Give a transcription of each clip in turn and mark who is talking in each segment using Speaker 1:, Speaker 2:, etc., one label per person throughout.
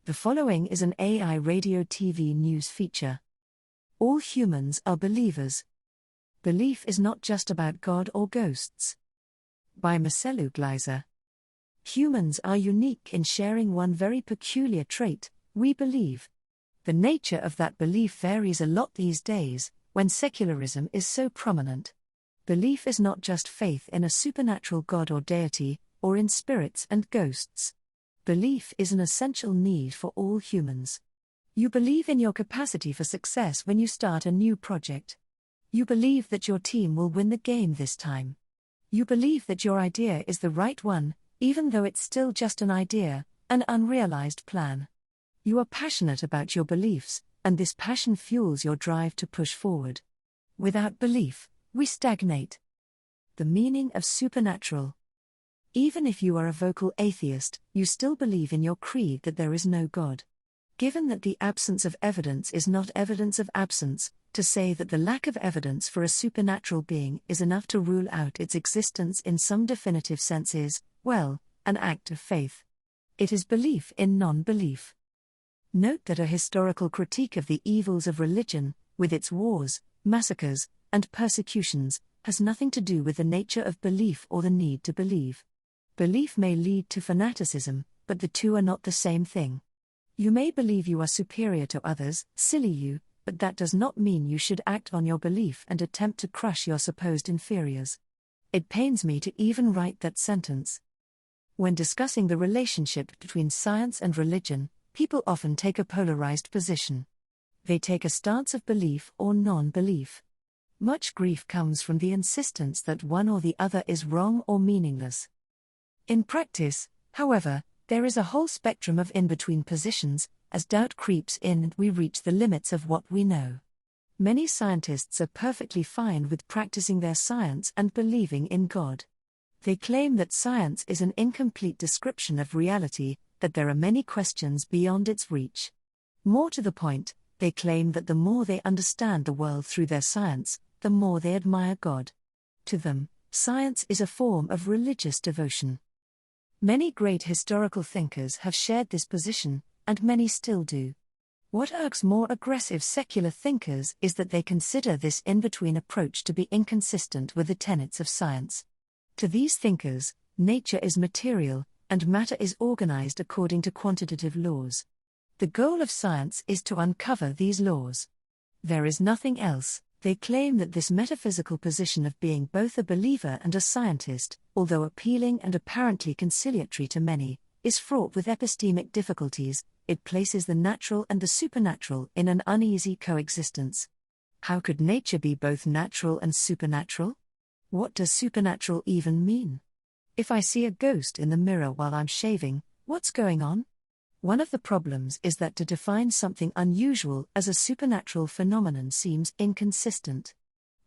Speaker 1: The following is an AI radio TV news feature. All humans are believers. Belief is not just about God or ghosts. By Marcelu Gleiser. Humans are unique in sharing one very peculiar trait: we believe. The nature of that belief varies a lot these days, when secularism is so prominent. Belief is not just faith in a supernatural God or deity, or in spirits and ghosts. Belief is an essential need for all humans. You believe in your capacity for success when you start a new project. You believe that your team will win the game this time. You believe that your idea is the right one, even though it's still just an idea, an unrealized plan. You are passionate about your beliefs, and this passion fuels your drive to push forward. Without belief, we stagnate. The meaning of supernatural. Even if you are a vocal atheist, you still believe in your creed that there is no God. Given that the absence of evidence is not evidence of absence, to say that the lack of evidence for a supernatural being is enough to rule out its existence in some definitive sense is, well, an act of faith. It is belief in non-belief. Note that a historical critique of the evils of religion, with its wars, massacres, and persecutions, has nothing to do with the nature of belief or the need to believe. Belief may lead to fanaticism, but the two are not the same thing. You may believe you are superior to others, silly you, but that does not mean you should act on your belief and attempt to crush your supposed inferiors. It pains me to even write that sentence. When discussing the relationship between science and religion, people often take a polarized position. They take a stance of belief or non-belief. Much grief comes from the insistence that one or the other is wrong or meaningless. In practice, however, there is a whole spectrum of in-between positions, as doubt creeps in and we reach the limits of what we know. Many scientists are perfectly fine with practicing their science and believing in God. They claim that science is an incomplete description of reality, that there are many questions beyond its reach. More to the point, they claim that the more they understand the world through their science, the more they admire God. To them, science is a form of religious devotion. Many great historical thinkers have shared this position, and many still do. What irks more aggressive secular thinkers is that they consider this in-between approach to be inconsistent with the tenets of science. To these thinkers, nature is material, and matter is organized according to quantitative laws. The goal of science is to uncover these laws. There is nothing else. They claim that this metaphysical position of being both a believer and a scientist, although appealing and apparently conciliatory to many, is fraught with epistemic difficulties. It places the natural and the supernatural in an uneasy coexistence. How could nature be both natural and supernatural? What does supernatural even mean? If I see a ghost in the mirror while I'm shaving, what's going on? One of the problems is that to define something unusual as a supernatural phenomenon seems inconsistent.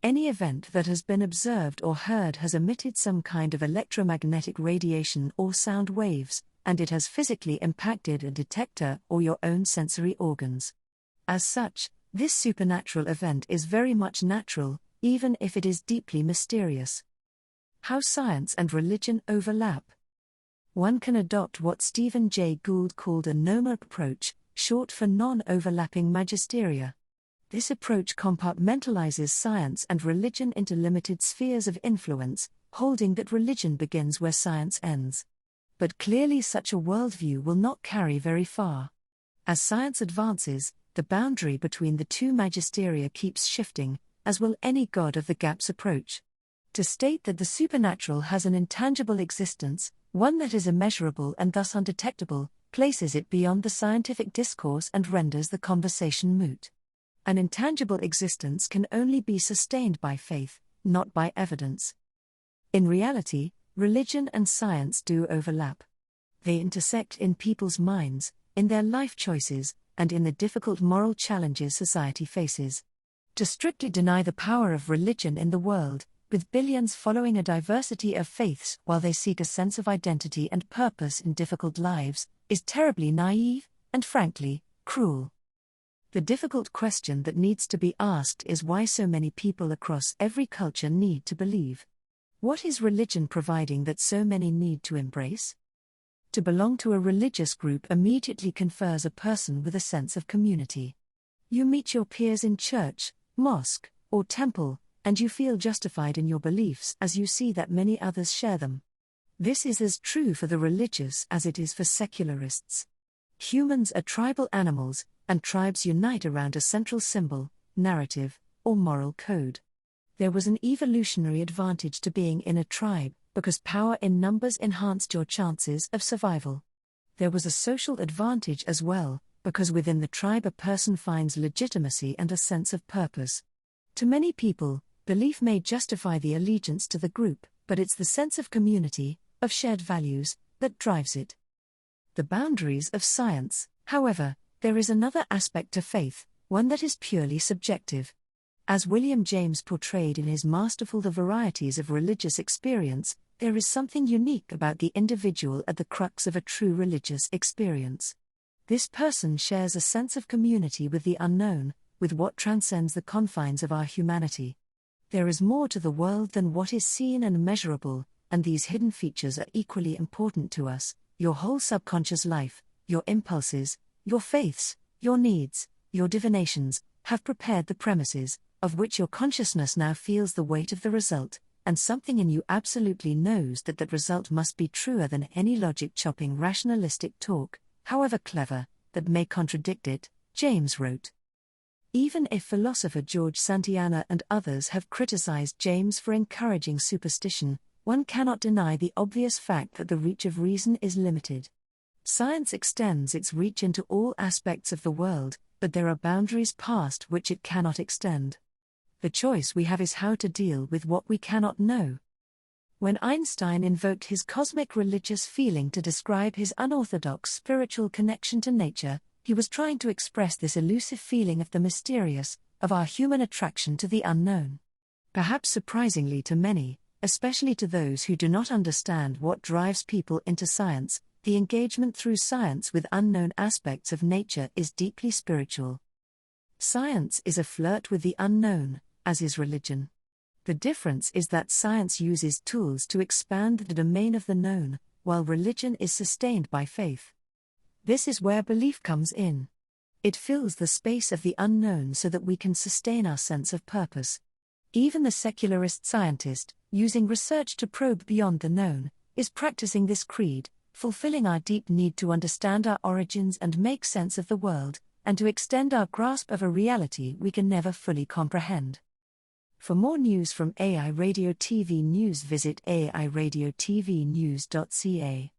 Speaker 1: Any event that has been observed or heard has emitted some kind of electromagnetic radiation or sound waves, and it has physically impacted a detector or your own sensory organs. As such, this supernatural event is very much natural, even if it is deeply mysterious. How science and religion overlap. One can adopt what Stephen Jay Gould called a NOMA approach, short for non-overlapping magisteria. This approach compartmentalizes science and religion into limited spheres of influence, holding that religion begins where science ends. But clearly such a worldview will not carry very far. As science advances, the boundary between the two magisteria keeps shifting, as will any God of the gaps approach. To state that the supernatural has an intangible existence, one that is immeasurable and thus undetectable, places it beyond the scientific discourse and renders the conversation moot. An intangible existence can only be sustained by faith, not by evidence. In reality, religion and science do overlap. They intersect in people's minds, in their life choices, and in the difficult moral challenges society faces. To strictly deny the power of religion in the world, with billions following a diversity of faiths while they seek a sense of identity and purpose in difficult lives, is terribly naive, and frankly, cruel. The difficult question that needs to be asked is why so many people across every culture need to believe. What is religion providing that so many need to embrace? To belong to a religious group immediately confers a person with a sense of community. You meet your peers in church, mosque, or temple, and you feel justified in your beliefs as you see that many others share them. This is as true for the religious as it is for secularists. Humans are tribal animals, and tribes unite around a central symbol, narrative, or moral code. There was an evolutionary advantage to being in a tribe, because power in numbers enhanced your chances of survival. There was a social advantage as well, because within the tribe a person finds legitimacy and a sense of purpose. To many people, belief may justify the allegiance to the group, but it's the sense of community, of shared values, that drives it. The boundaries of science. However, there is another aspect to faith, one that is purely subjective. As William James portrayed in his masterful The Varieties of Religious Experience, there is something unique about the individual at the crux of a true religious experience. This person shares a sense of community with the unknown, with what transcends the confines of our humanity. There is more to the world than what is seen and measurable, and these hidden features are equally important to us. Your whole subconscious life, your impulses, your faiths, your needs, your divinations, have prepared the premises, of which your consciousness now feels the weight of the result, and something in you absolutely knows that that result must be truer than any logic-chopping rationalistic talk, however clever, that may contradict it, James wrote. Even if philosopher George Santayana and others have criticized James for encouraging superstition, one cannot deny the obvious fact that the reach of reason is limited. Science extends its reach into all aspects of the world, but there are boundaries past which it cannot extend. The choice we have is how to deal with what we cannot know. When Einstein invoked his cosmic religious feeling to describe his unorthodox spiritual connection to nature, he was trying to express this elusive feeling of the mysterious, of our human attraction to the unknown. Perhaps surprisingly to many, especially to those who do not understand what drives people into science, the engagement through science with unknown aspects of nature is deeply spiritual. Science is a flirt with the unknown, as is religion. The difference is that science uses tools to expand the domain of the known, while religion is sustained by faith. This is where belief comes in. It fills the space of the unknown so that we can sustain our sense of purpose. Even the secularist scientist, using research to probe beyond the known, is practicing this creed, fulfilling our deep need to understand our origins and make sense of the world, and to extend our grasp of a reality we can never fully comprehend. For more news from AI Radio TV News, visit airadiotvnews.ca.